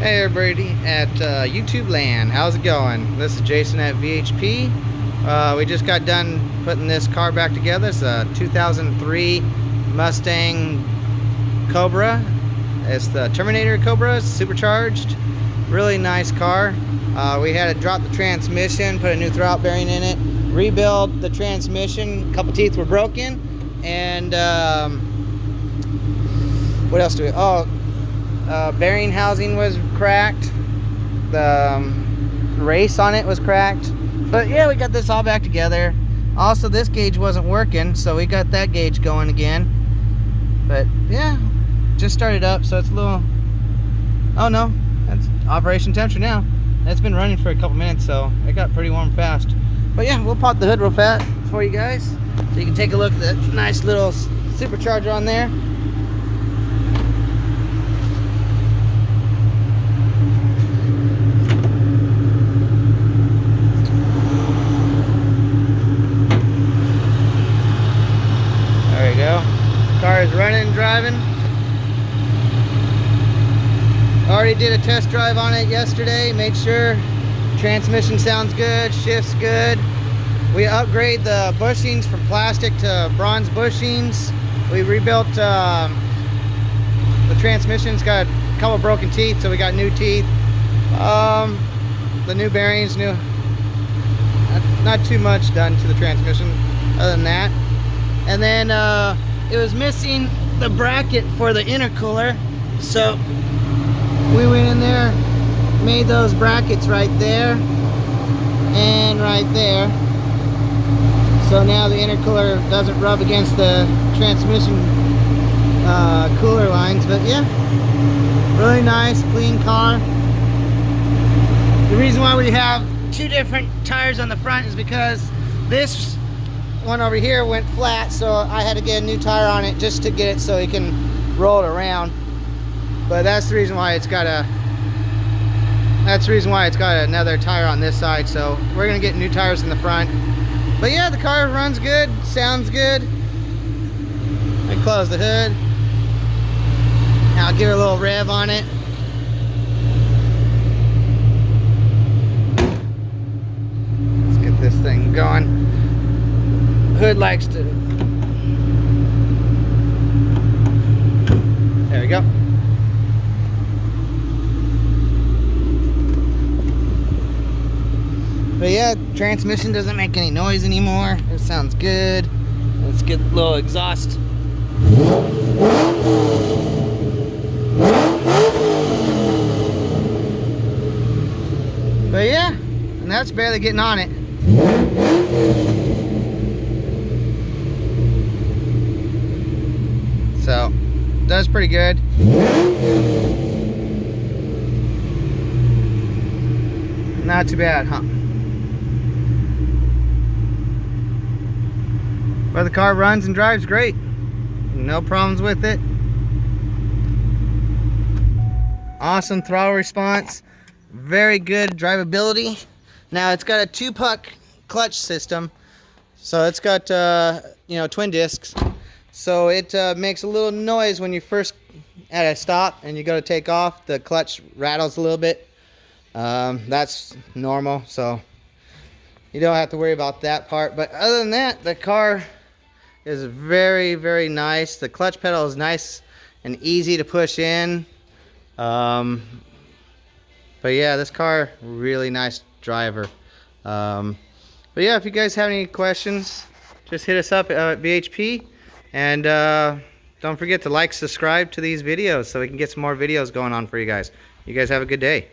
Hey everybody at YouTube land, how's it going? This is Jason at VHP. We just got done putting this car back together. It's a 2003 Mustang Cobra. It's the Terminator Cobra, it's supercharged. Really nice car. We had to drop the transmission, put a new throttle bearing in it, rebuild the transmission. A couple teeth were broken, and what else do we? Bearing housing was cracked. The race on it was cracked. But yeah, we got this all back together. Also, this gauge wasn't working, so we got that gauge going again. But yeah, just started up, so it's a little... Oh no, that's operation temperature now. It's been running for a couple minutes, so it got pretty warm fast. But yeah, we'll pop the hood real fast for you guys, so you can take a look at that nice little supercharger on there. There you go. Car is running and driving. Already did a test drive on it yesterday. Made sure transmission sounds good, shifts good. We upgrade the bushings from plastic to bronze bushings. We rebuilt the transmission's got a couple broken teeth, so we got new teeth. The new bearings, not too much done to the transmission other than that. And then it was missing the bracket for the intercooler, so we went in there, made those brackets right there and right there, so now the intercooler doesn't rub against the transmission cooler lines. But yeah, really nice, clean car. The reason why we have two different tires on the front is because this one over here went flat, so I had to get a new tire on it just to get it so it can roll it around. But that's the reason why it's got another tire on this side, so we're gonna get new tires in the front. But yeah, the car runs good, sounds good. I close the hood. Now I'll give her a little rev on it. Let's get this thing going. Hood likes to... There we go. But yeah, transmission doesn't make any noise anymore. It sounds good. Let's get a little exhaust. But yeah, and that's barely getting on it. So, does pretty good. Not too bad, huh? But the car runs and drives great. No problems with it. Awesome throttle response. Very good drivability. Now it's got a 2-puck clutch system. So it's got, twin discs. So it makes a little noise when you first at a stop and you go to take off. The clutch rattles a little bit. That's normal, so you don't have to worry about that part. But other than that, the car is very, very nice. The clutch pedal is nice and easy to push in. But yeah, this car, really nice driver. But yeah, if you guys have any questions, just hit us up at VHP. And don't forget to like, subscribe to these videos so we can get some more videos going on for you guys. You guys have a good day.